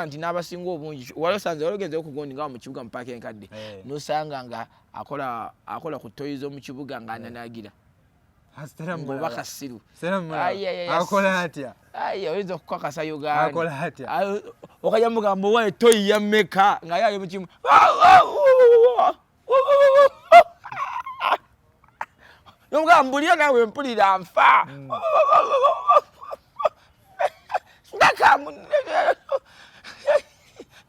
noba nti n'abasinga obungi walosanze walogenze okugondinga mu kibuga mu parking enkadde nosanga nga akola ku toyizo mu kibuga nga ananagira ngoba kasiru akola atya oyinza okukakasa Uganda akola atya okajja mugamba wae toyi ya meka nga yaye mu kimu Ngambulia nawe mpulira nfa. Ndakamu.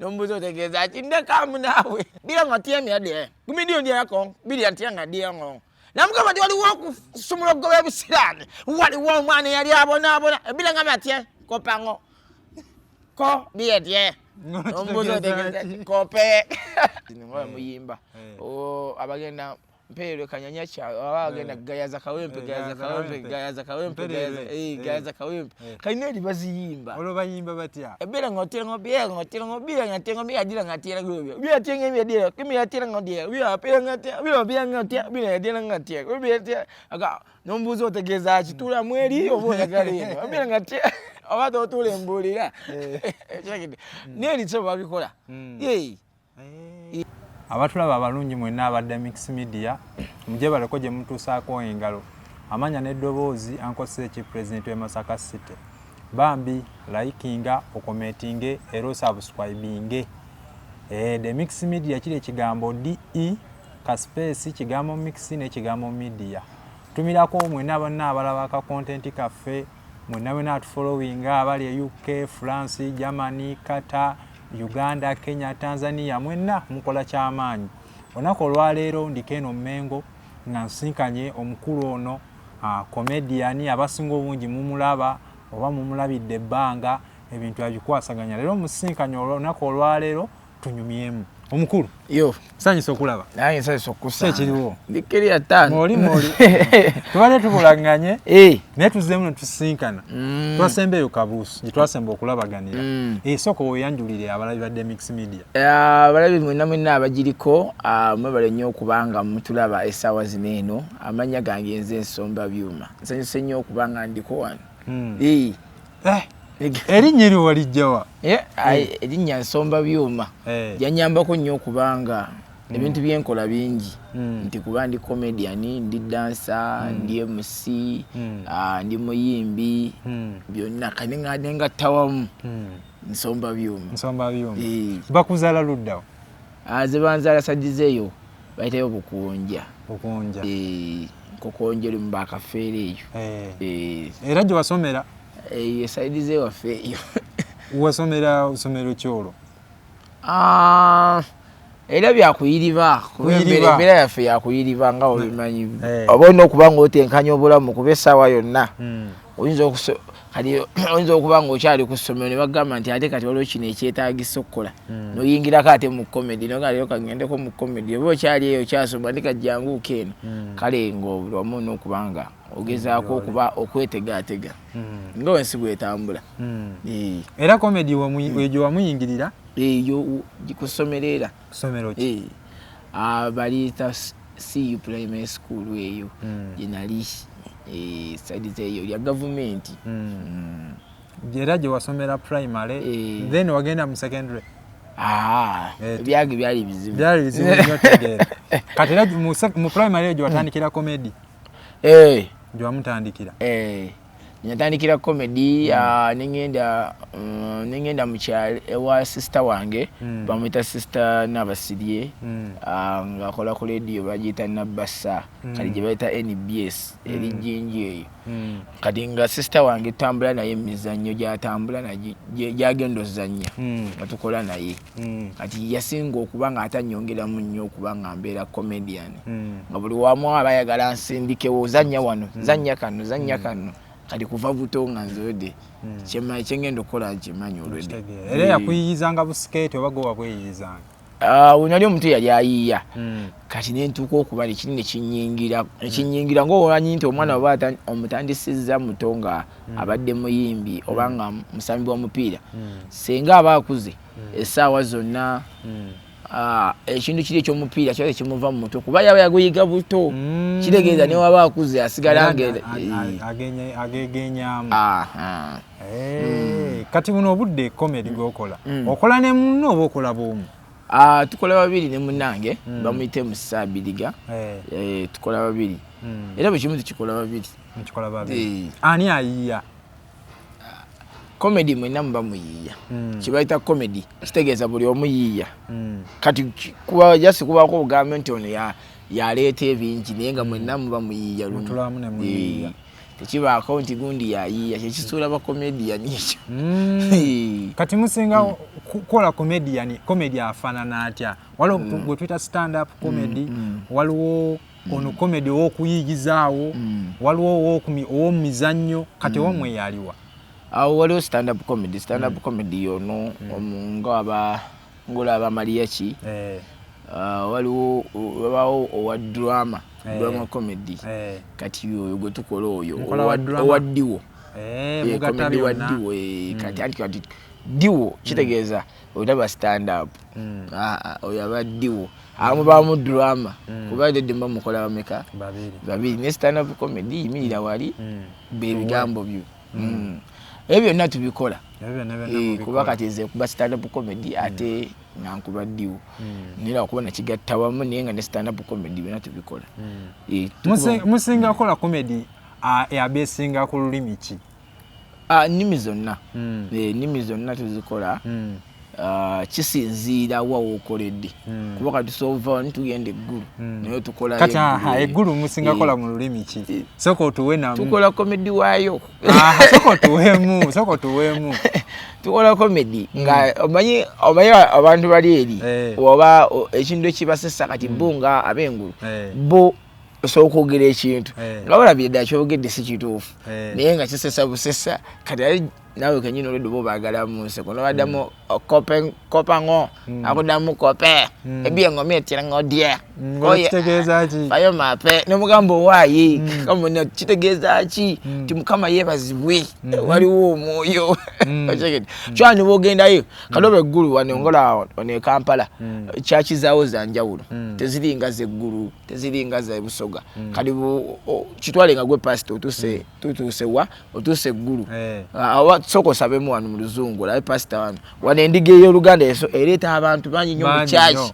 Nombuzo tegeza ati ndakamu nawe. Bila ngatia miade. Kumilioni yako bila atia ngadia ngo. Namugamba ndi wali woku sumulo gobe bisirani. Wali wo mwana yali abona bila ngamatia kopango. Ko biye. Nombuzo tegeza kope. Ngoya muyimba. Abagenda Mpere kanyanya cha abagenda gayaza kawempe kaineli baziyimba olo bayimba batya ebera ngotira ngobia ngatengo adira ngatira gobia bia tenge bia kimi atira ngodia bia apira ngatia bia ngatia bia adira ngatia bia aga nombuzo tegeza achitula mweli obona galeno bia ngatia abato tule mbulira neli tso babikola abatulaba abalungi mwenna abadde mix media muje baleko gye mutusaako engalo amanya n'eddoboozi ankosese ki president we Masaka City bambi likinga okometinge era subscribinge the mix media kile kigambo DE ka space kigambo mix ne kigambo media tumirako mwenna bonna abalaba ka content cafe mwenna wena following abali UK France Germany Qatar Uganda, Kenya, Tanzania mwenna mukola kyamaanyi. Onako olwaleero ndikeno Mmengo nga nsinkanye omukulu ono comedian abasinga obungi mumulaba oba mumulabidde ebbanga ebintu abikwasaganya. Leero musinkanye onako olwaleero tunyumyemu. Omukulu sanyisa okulaba naye sanyisa okusa kiriwo ndikeri atano moli tubale tubulanganye ne tuzemu tusinkana twasembeyo kabusu gitwasemba okulabaganira soko oyanjulire abalabi badde mix media abalabi mwenna abagiriko mwebale nnyo okubanga mutulaba essaawa zino eno amanya gange nze Nsombabyuma nsanyuse nnyo okubanga ndiko wano erinnya eryo walijjawa erinnya Nsombabyuma janyambako nnyo okubanga ebintu byenkola bingi nti kuba ndi comedian ndi dancer ndi MC ndi muyimbi byonna kane ngattawamu Nsombabyuma bakuzaala luddawo ze banzaala sadizeeyo bayitayo bukunja kokonjeri mu bakafeere eyo era gye wasomera saidize waffe eyo wasomera usomero kyolo era byakuyiriba kubera yaffe yakuyiriba nga obimanyi obona okubanga otenkanya obulamu kuba essaawa yonna oyinza okuba nga okyali ku ssomero ne bagamba nti ate kati waliwo kino ekyetaagisa okukola noyingirako ate mu comedy nogalero kagendeko mu comedy oba okyali eyo okyasoma ndikajjanguuka eno kale ngaobulamu n'okubanga ogezaako okuba okwetegaatega nga wensi bwetambula era comedy egyo wamuyingirira eyo gikusomerera kusomero ki baliyita CU primary school eyo jenali saidize eyo ya gavumenti era gye wasomera primary then wagenda mu secondary byage byali bizibu nnyo tegeera kati era mu primary egyo watandikira comedy gye wamutandikira natandikira comedy nengenda mu kyalo ewa sister wange bamwita sister Nabasirye ng'akola ku radio bagiyita Nabasa kati gye bayita NBS erijinji eyo kati nga sister wange tambula naye emizannyo gyatambula gyagenda ozannya nga tukola naye kati yasinga okuba nga atanyongeramu nnyo okuba nga mbeera comedian nga buli wamu abayagala nsindikewo zanya wano zanya kano kati kuva buto nga nzode kyengenda okukola nkimanyi olwedde era yakuyiyizanga busiketi oba gwe wabweyiyizanga unali omuntu yali ayiiya kati nentuuka okuba nekinene kinyingira ng'owanyi nti omwana oba omutandisizza muto nga abadde muyimbi oba nga musambi wa mupiira senga aba akuze essaawa zonna ekintu kiri ekyomupiira kyali kimuva mu mutwe kuba yaba yaguyiga buto kitegeeza ne waba akuze asigala agegenyamu kati buno obudde comedy gokola okola ne munno oba okola bwomu tukola babiri ne munange bamuyite Musabiriga tukola babiri era bwe kimu tukikola babiri mukikola babiri ani ayiya comedy mwena mba muyiya kibaita comedy kitegeeza buli omu yiya kati kuba jasi kubako obugambe nti ono yaleeta ebingi naye nga mwena muba muyiya mutulamu ne muyiya tekibaako nti gundi yayiya kyekisuula bakomedian ekyo kati musinga kukola comedy afaanana atya waliwo gwe tuyita stand up comedy waliwo ono comedy ow'okuyigizaawo waliwo ow'omumizannyo kati omwe yaliwa waliwo stand up comedy yono ngola abamaliaki waliwo owa drama comedy kati oyo gwe tukola oyo owaddiwo comedy waddiwo kati diwo kitegeeza olaba stand up oyo abaddiwo abamu bamu drama kuba dedde mba mukola bameka babiri ne stand up comedy yimirira wali bebigambo byo ebyo byonna tubikola kuba kati nze kuba stand up comedy ate nankuba ddiwo nera okuba nakigatta wamu naye nga ne stand up comedy byonna tubikola musinga kola comedy eyabesinga ku lulimi ki nnimi zonna tuzikola kisinziira wa wookoledde kuba kati tusoova ntugenda eggulu naye tukola kati eggulu musinga kola mu lulimi ki soko tuwe namu tukola comedy waayo soko tuwemu tukola comedy nga omanyi abantu bali eri oba ekintu ekibasesa kati bunga ab'engulu bo osobola okwogera ekintu nga balabye ddala kyogedde si kituufu naye nga kisesa busesa kati nawe kenyini olwedde oba obaagala mu nseko nobaddamu kopango akuddamu kope ebyengomye etirang'odye kitegeeza ki fayo mape nomugamba owaayi kamuna kitegeeza ki ti mukama yeebazibwe waliwo omwoyo kyani bwogendayo kaloba eggulu wanengola wane Kampala kyakizaawo za njawulo teziringa zeggulu teziringa za Busoga kali kitwale nga gwe pastor tutuuse wa otuuse eggulu soko sabemu wano mu Luzungu la pastor wano endiga ey'Oluganda ereeta abantu bangi nnyo mu church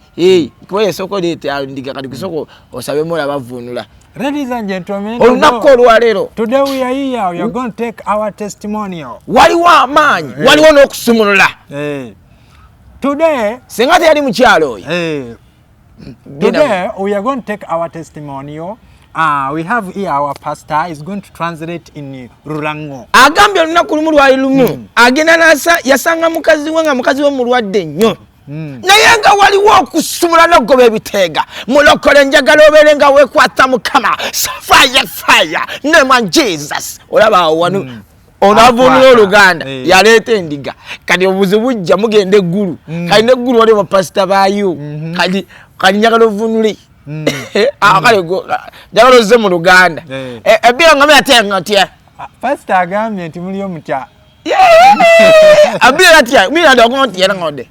kuba soko leeta endiga kati kusoko osabemu labavunula. Ladies and gentlemen, today we are here. We are going to take our testimonial. Waliwo amaanyi waliwo n'okusumulula today singa teyali mu kyalo today we are going to take our testimonial. We have here our pastor is going to translate in Rurango. Agambye olunaku lumu lwali lumu agenda yasanga mukazi we nga mukazi we mulwadde nnyo naye nga waliwo okusumula n'ogoba ebiteega mulokole njagala obeere nga weekwata Mukama fire name of Jesus olaba wanu onavunula Oluganda yaleeta endiga kati obuzibu bujja mugenda eggulu kali n'eggulu waliwo pasita baayo kali njagala ovunule akale njagala ozze mu Luganda ebbira nga muyatenga otya pasita agambye nti muli omutya abira atya mira ndogonti era ngode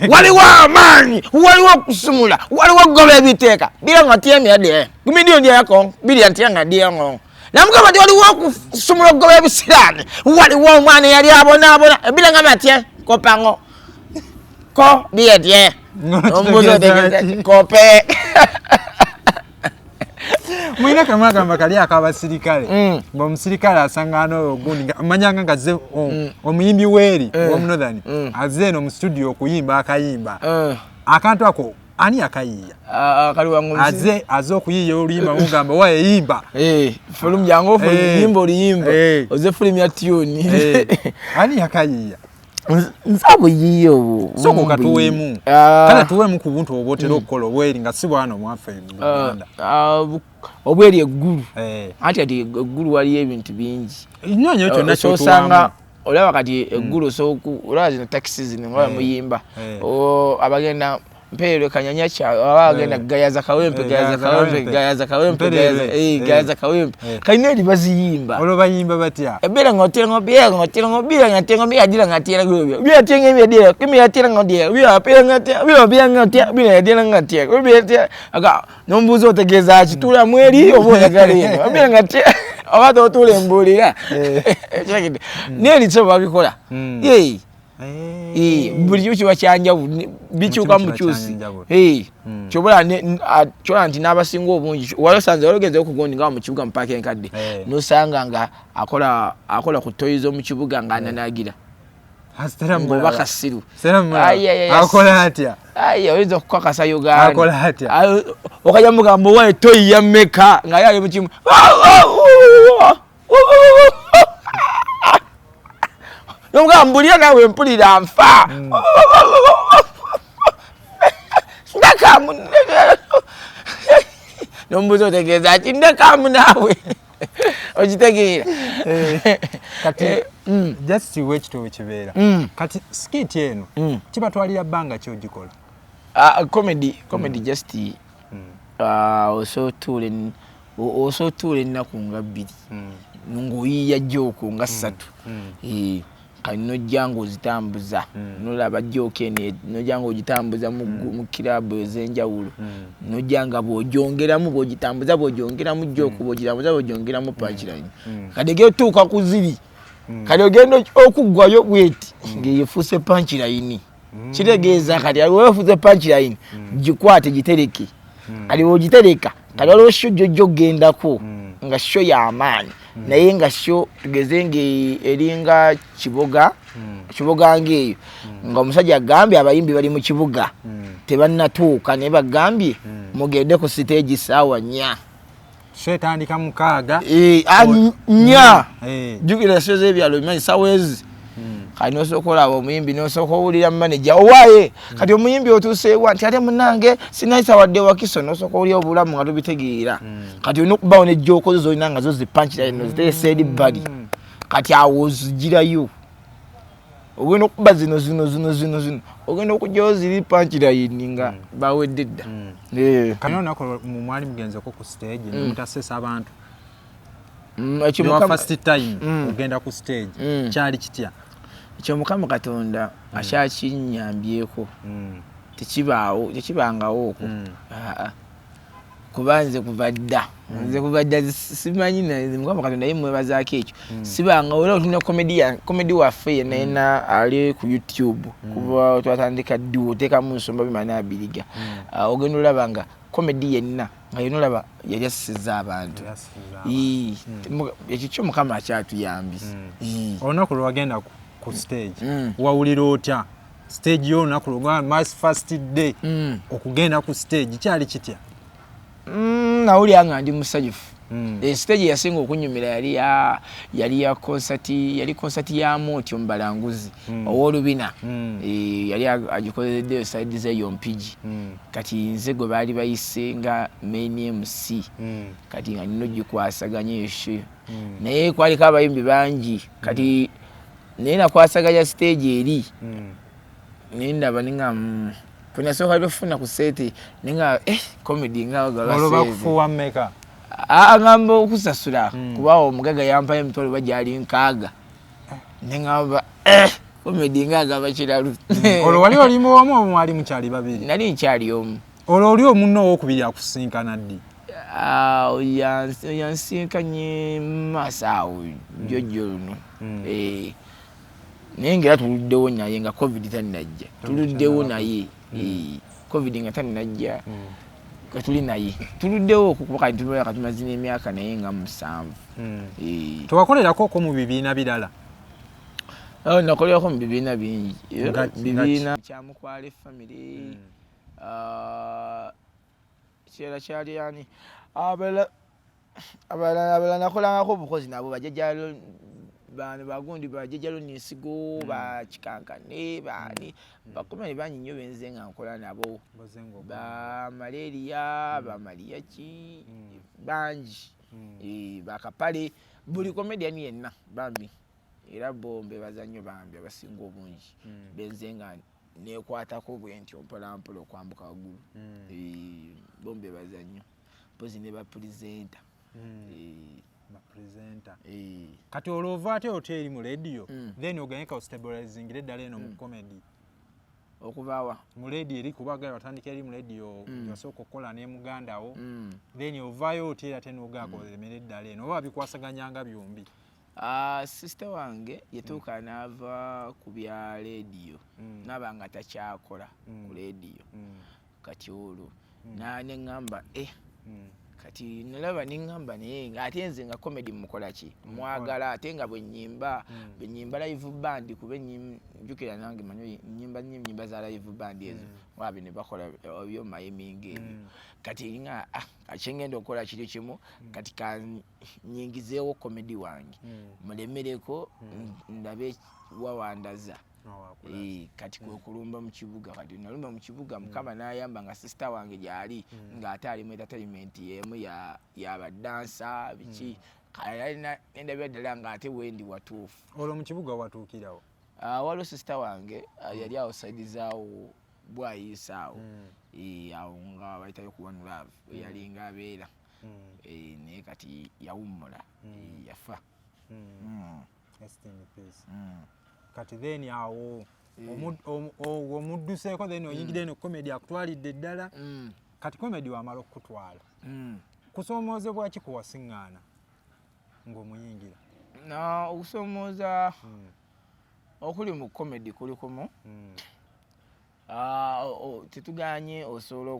waliwo amaanyi waliwo okusumula waliwo okugoba ebiteeka bira nga tyemyadde gumidiyo ndyako biri ntya nga dyango namugamba nti waliwo okusumula okugoba ebisiraani waliwo omwana eyali abonaabona ebira nga matye kopango ko biyetye ombuzo otegeze kope mwina kamagamba kali akabasirikale ng'omusirikale asangana ogundi amanyanga nga ze omuyimbi weeri omunothani azze eno mu studio okuyimba akayimba akantu ako ani akayiya azze okuyiya oluyimba mugamba wayeyimba fulumu jangu oluyimba oluyimba ozze fulumu ya tuni ani akayiya nsabu yiyo soko katuwemu kana tuwemu ku buntu obotera okukola obweri nga si bwana omwafe mu Uganda obweri eggulu ati eggulu waliyo ebintu bingi nyonyo ekyo nakyo osanga olaba kati eggulu olaba zino taxi zino nga muyimba abagenda mpere kanyanya cha abagenda gayaza kawempe kayine libaziyimba olobayimba batya ebera ngotera ngobira ngatengo adira ngatera gobyo bya tenge byadira kimi atira ngodira bya pera ngatya bya ngatya bya adira ngatya bya aga nombuzo otegeza kitula mweri oboya gale bya ngatya Oba otule mbulira. Neri babikola. Buli kimu kiba kyanjawulo bikyuka mu kyusi. Kyobola kyola nti n'abasinga obungi walosanze walogenze okugondi nga mu kibuga mu paaka enkadde nosanga nga akola ku toyi z'omu kibuga nga ananagira. Ngoba kasiru. Akola atya? Oyinza okukakasa Uganda. Akola atya? Okajja mugambo wa toyi ya Meka nga yali mu kimu. Mbulira nawe mpulira nfa. Ndakamu. Nombuzo otegeeza ati ndakamu nawe. Ogitegeera. Kati just wekito kibeera. Kati skit eno kibatwalira bbanga ki ogikola? Comedy just osootule ennaku nga 2 ng'oyiiya jjooko nga 3 kati nojja ng'ozitambuza nolaba jjooko eno nojja ng'ogitambuza mu kiraabu ez'enjawulo nojja nga bw'ogyongeramu bw'ogitambuza bw'ogyongeramu jjooko bw'ogitambuza bw'ogyongeramu punchline kati getuuka ku 2 kati ogenda okuggwayo bweti ng'eyefuuse punchline kitegeeza kati weefuuse punchline gikwate gitereke kati bw'ogitereka kati waliwo show gy'ojja okgendako nga show y'amaanyi naye nga show tugeze ng'eringa kiboga ng'eyo nga omusajja agambye abayimbi bali mu kibuga tebannatuuka naye bagambye mugende ku stage ssaawa 4 show etandika 6 4 jjukira show z'ebyalo bimanyi SAHA kati nosooka olaba omuyimbi nosooka owulira manager owaaye kati omuyimbi otuuseewa nti ate munange sinayisa wadde wakiso nosooka owulira obulamu nga tobitegeera kati olina okubawo nejjookozo zolina nga zo zipanchira ziteesa eri bbali kati awo ozigirayo ogenda okuba zino ogenda okujjawo ziri panchirayini nga bawedde dda kati olunaku mwali mugenzeko ku stage nemutasesa abantu first time ogenda ku stage kyali kitya? Ekyo Mukama Katonda akyakinnyambyeko tekibangawo okwo kuba nze kuva dda simanyi Mukama Katonda ye mwebazaako ekyo sibangawo era otulina komedi waffe yenayina ali ku YouTube kuba twatandika dduo oteekamu Nsombabyuma n'abiriga ogenda olaba nga komedi yenna nga yonna olaba yali asizza abantu ekyo kyo Mukama akyatuyambye. Olunaku lwe wagenda ku stage wawulira otya stage y'olunaku lwe my first day okugenda ku stage kyali kitya? Nawulira nga ndi musanyufu. Stage yasinga okunyumira yali ya concert ya Mooti Omubalanguzi ow'olubina yali agikozeddeyo side z'eyo Mpigi kati nze gwe baali bayise nga main MC kati nga nino gikwasaganya esho naye kwaliko abayimbi bangi kati naye nakwasaganya stage eri naye ndaba ninga kunasooka lwefuna ku sete ninga comedy nga oloba kufuuwa mmeka? Agamba okusasula kuba omugaga yampayo emitwalo bagyali 6 nengamba comedy nga agamba kiralu. Olwo wali olimu omu oba mwali mukyali babiri? Nali nkyali omu. Olwo oli omunno owokubiri akusinkana ddi? Yansinkanye maaso awo jjojjo luno naye ngera tuluddewo naye nga covid tannajja tuluddewo naye covid nga tannajja tuli naye tuluddewo okukuba kati tulwala katumaze n'emyaka naye nga 7. Tewakolerako ko mu bibiina birala? Nakolerako mu bibiina bingi. Bibiina kyamukwale family kiera kyali yani abala nakolangako obukozi nabo bajjajjalo bano bagundi bajjajjalo n'ensigo bakikankane bani bakomani bangi nnyo benze nga nkola nabo ba malaria ba maliyaki bangi bakapale buli comedian yenna bambi era bombe bazannyo bambi abasinga obungi benze nga nekwatako bwentyo mpolampola okwambuka waggulu bombe bazannyo pozi ne bapresenter kati olova ate oteri mu radio then oganyika ostabilizing eddala eno mu comedy okuvawa mu radio eri kubaga batandika eri mu radio yasooka okukola ne muganda wo then ovaayo otera tenogaako emere ddala eno oba bikwasaganyanga byombi. Sister wange yatuuka n'ava ku bya radio naba nga takyakola ku radio kati olwo neŋŋamba kati nalaba neŋŋamba naye ate nze nga comedy mukola ki mwagala ate nga bwe nnyimba live band kuba njukira nange manyi nyimba za live band ezo wabi ne bakola ebyo mayiminga ebyo kati nga ngenda okukola kiri kimu kati nyingizeewo comedy wange mulemereko ndabe wawandaza. Kati kulumba mu kibuga kati nalumba mu kibuga mukama n'ayamba nga sister wange gyali ng'ate ali mu entertainment yemu y'abadansa biki alina endabya ddala ng'ate wendi watuufu. Olwo mu kibuga watuukirawo? Waliwo sister wange yali awo side zaawo bwayiisa awo awo nga bayitayo ku One Love yali ng'abeera naye kati yawummula yafa. Rest in peace. Kati then awo omudduseeko then oyingidde eno comedy akutwalidde ddala kati comedy wamala okutwala kusomoozebwa ki kuwasiŋŋaana ng'omuyingira? Okusomooza okuli mu comedy kuli kumu tetuganye osobola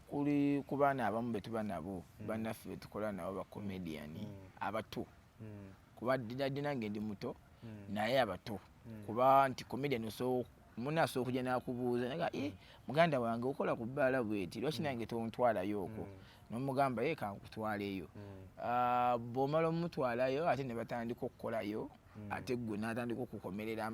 kuli ku baana abamu be tuba nabo bannaffe tukola nabo ba comedian abato kuba ddina nge ndi muto naye abato kuba nti comedian munaso okujja n'akubuuza naga muganda wange okola ku bbaala bweti lwaki nange tontwalayo okwo n'omugamba ye kankutwaleyo bw'omala omutwalayo ate ne batandika okukolayo ate gwe n'atandika okukomerera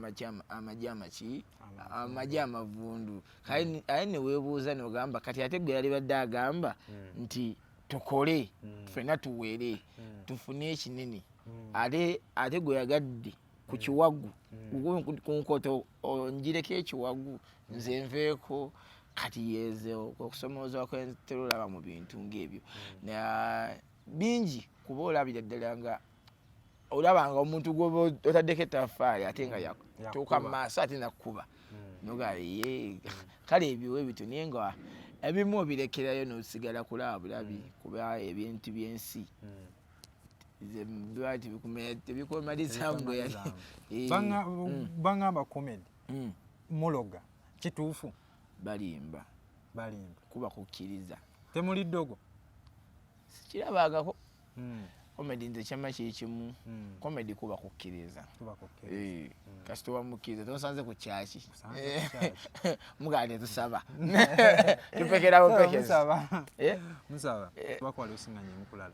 amagye amavundu aye ne weebuuza n'ogamba kati ate gwe yali badde agamba nti tukole ffenna tuwere tufune ekinene ate gwe yagadde ku kiwagu ku nkoto njireko ekiwagu nze nveeko kati yeeze okusomooza kwenterolaba mu bintu ng'ebyo bingi kuba olabira ddala nga olabanga omuntu gwoba otaddeko ettaffaali ate nga yatuuka mu maaso ate nakkuba nogaye kale ebyo ebito naye nga ebimu obirekerayo n'osigala kulaba bulabi kuba ebintu by'ensi bangamba comedy muloga kituufu? Balimba kuba kukkiriza temuli ddogo sikirabagako comedy nze kyama kiri kimu comedy kuba kukkiriza kasita obamukkiriza tonsanze ku kyaki mugande tusaba tupekerawo musaba bakwala osiŋŋanya emukulala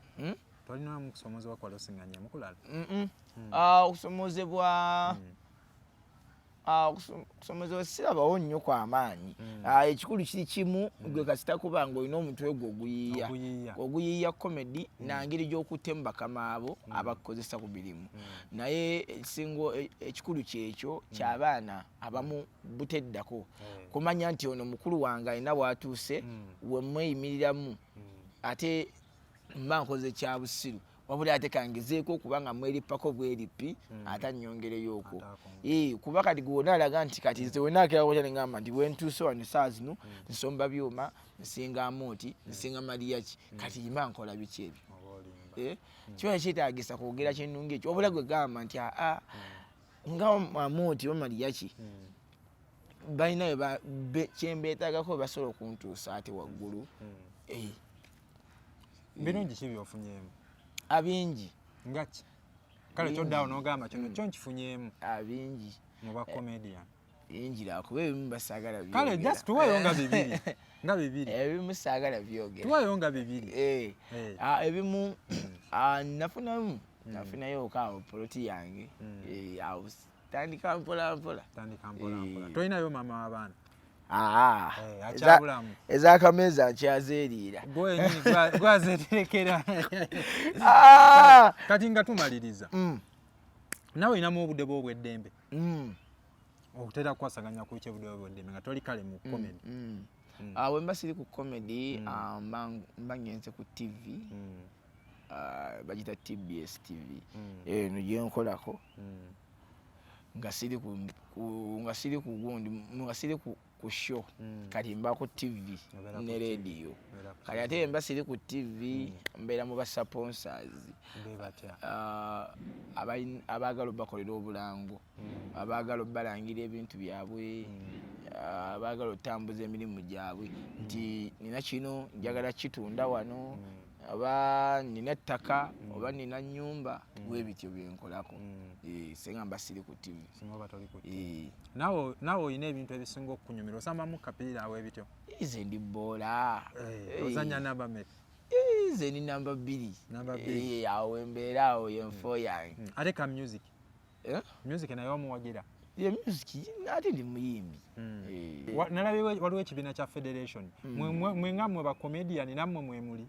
tolina mukusomoozebwa kwala osiŋŋanya emukulala? Okusomozebwa sirabawo nnyo kw'amaanyi ekikulu kiri kimu gwe kasita kuba ng'olina omutwe gwe oguyiiya comedy nangeri gy'okuttemu bakama abo abakukozesa ku mirimu naye ekikulu kyekyo ky'abaana abamu buteddako kumanya nti ono mukulu wange alina bw'atuuse we mweyimiriramu ate mba nkoze kya busiru wabula ate kangezeeko kubanga mweripako bweripi ate annyongereyo okwo kuba kati gwona alaga nti kati nze wena akirako kya nengamba nti wentuuse wano saa zino Nsombabyuma nsinga Amooti nsinga Maliyaki kati mba nkola biki ebyo kiba kyetaagisa kwogera kyennungi ekyo wabula gwe gamba nti nga Amooti oba Maliyaki balina kyembeetagako basobola okuntuusa ate waggulu. Birungi ki byofunyeemu? Abingi. Ngaki? Kale kyoddawo n'ogamba kino kyo nkifunyeemu. Abingi. Mu ba comedian. Yinjira kuba ebimu basaagala byogera. Kale just tuwayo nga bibiri. Nga bibiri. Ebimu saagala byogera. Tuwayo nga bibiri. Ebimu nafunayo okaawo poloti yange. Awo tandika mpola mpola. Tolinayo maama w'abaana? Ez'akameeza nkyazeeriira. Gwazeeterekera. Kati nga tumaliriza. Nawe olinamu obudde bw'obweddembe. Okutera kukwasaganya ku budde bw'obweddembe nga toli kale mu comedy. We mba siri ku comedy mba ngenze ku TV. Bagita TBS TV. Eno gye nkolako. Nga siri ku gundi nga siri ku ku show kati mba ku TV ne radio kati ate mba siri ku TV mbeera mu ba sponsors abaagala bakolera obulango abaagala balangira ebintu byabwe abaagala otambuza emirimu gyabwe nti nina kino njagala kitunda wano aba nina ettaka oba nina nnyumba bwebityo byenkolako senga mba siri ku TV nawe olina ebintu ebisinga okunyumira osambamu kapiira awo ebityo ize ndi boola ozanya namba meka ize ni namba 2 awo embeera awo yenfo yange ate ka music naye omuwagira ye music ate ndi muyimbi nalabye waliwo ekibiina kya federation mwe nga mwe bacomedian nammwe mwemuli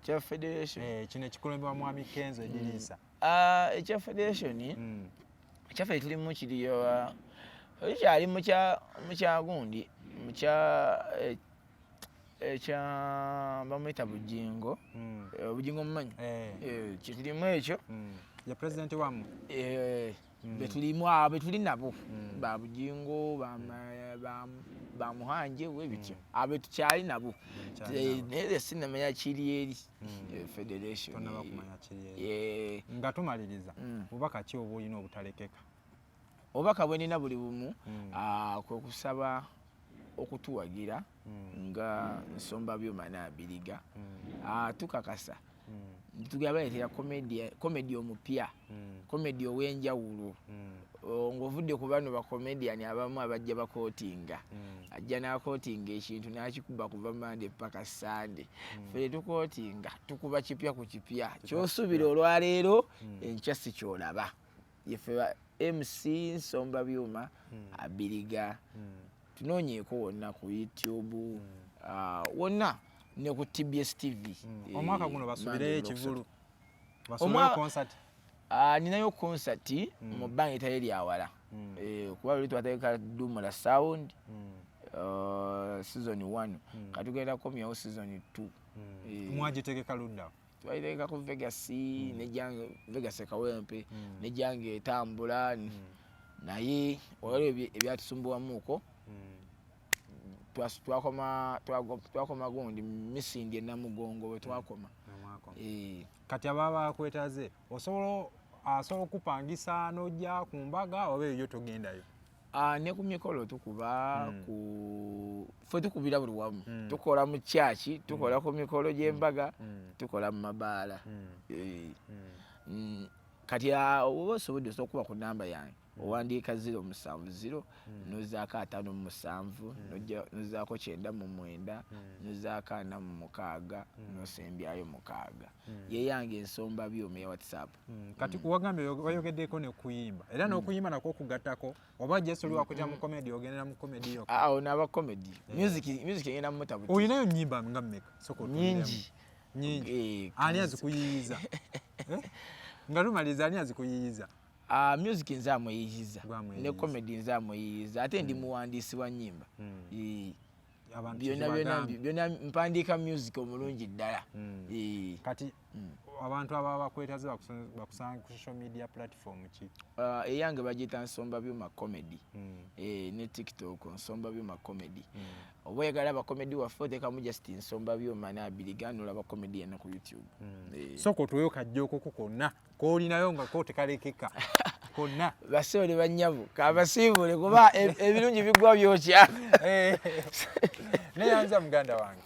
kya federation kino ekikolebwa mwami Kenzo Ediriisa ekya federation ekyaffe tulimu kiriyo ekyali mukya gundi ekya bamwita bugingo bugingo mumanyi kitirimu ekyo ye president wamu betuli nabo ba bugingo ba muhangi webityo abe tukyali nabo naye sinamanya kiri eri federation nga tumaliriza obubaka ki oba olina obutalekeka obubaka bwe nina buli bumu kwe kusaba okutuwagira nga Nsombabyuma n'Abiriga tukakasa tugabaleetera komedi omupya komedi ow'enjawulo ng'ovudde ku bano bakomediani abamu abajja bakootinga ajja n'akootinga ekintu n'akikuba kuva Mande paka Sande ffe tukootinga tukuba kipya ku kipya ky'osuubira olwaleero enkya si ky'olaba yeffe MC Nsombabyuma Abiriga tunoonyeeko wonna ku YouTube wonna ne ku DIGESTIVE omwaka guno basubireyo ekivulu basubireyo concert ninayo concert mu bbanga etali lyawala kuba luli twateeka Dumula Sound season 1 katugenda komyawo season 2 mwagitegeka ludda twaliteeka ku Vegas nejange Vegas Kawempe nejange etambula naye waliwo ebyatusumbuwamuuko twakoma gundi Misindi e Namugongo we twakoma kati ababa bakwetaze osobola okupangisa n'ojja ku mbaga oba eyo togendayo ne ku mikolo tukuba ffe tukubira buli wamu tukola mu kyaki tukola ku mikolo gy'embaga tukola mu mabaala kati oba osobodde okuba ku namba yange owandiika 070 nozaako 57 nozaako 99 nozaako 46 nosembyayo 6 yeyange Ensombabyuma ya WhatsApp kati kuwagambye bayogeddeko ne kuyimba era n'okuyimba nakwo okugattako oba Jesu oli wakwetera mu comedy ogendera mu comedy yo n'aba comedy music engenda mu mutabuti olinayo nnyimba nga mmeka nyingi ani azikuyiyiza nga lumaliza ani azikuyiyiza music nze amweyiyiza ne comedy nze amweyiyiza ate ndi muwandiisi wa nnyimba byonna mpandiika music omulungi ddala kati abantu ababa bakwetaze bakusanga ku social media platform ki eyange bagiyita Nsombabyuma comedy ne TikTok Nsombabyuma comedy oba oyagala abakomedi waffe oteekamu just Nsombabyuma n'Abiriga n'olaba comedy yenna ku YouTube soko otweyo kajjookoko konna koolinayo nga kotekalekeka konna basole bannyavu kabasiibule kuba ebirungi bigwa byokya neyanza muganda wange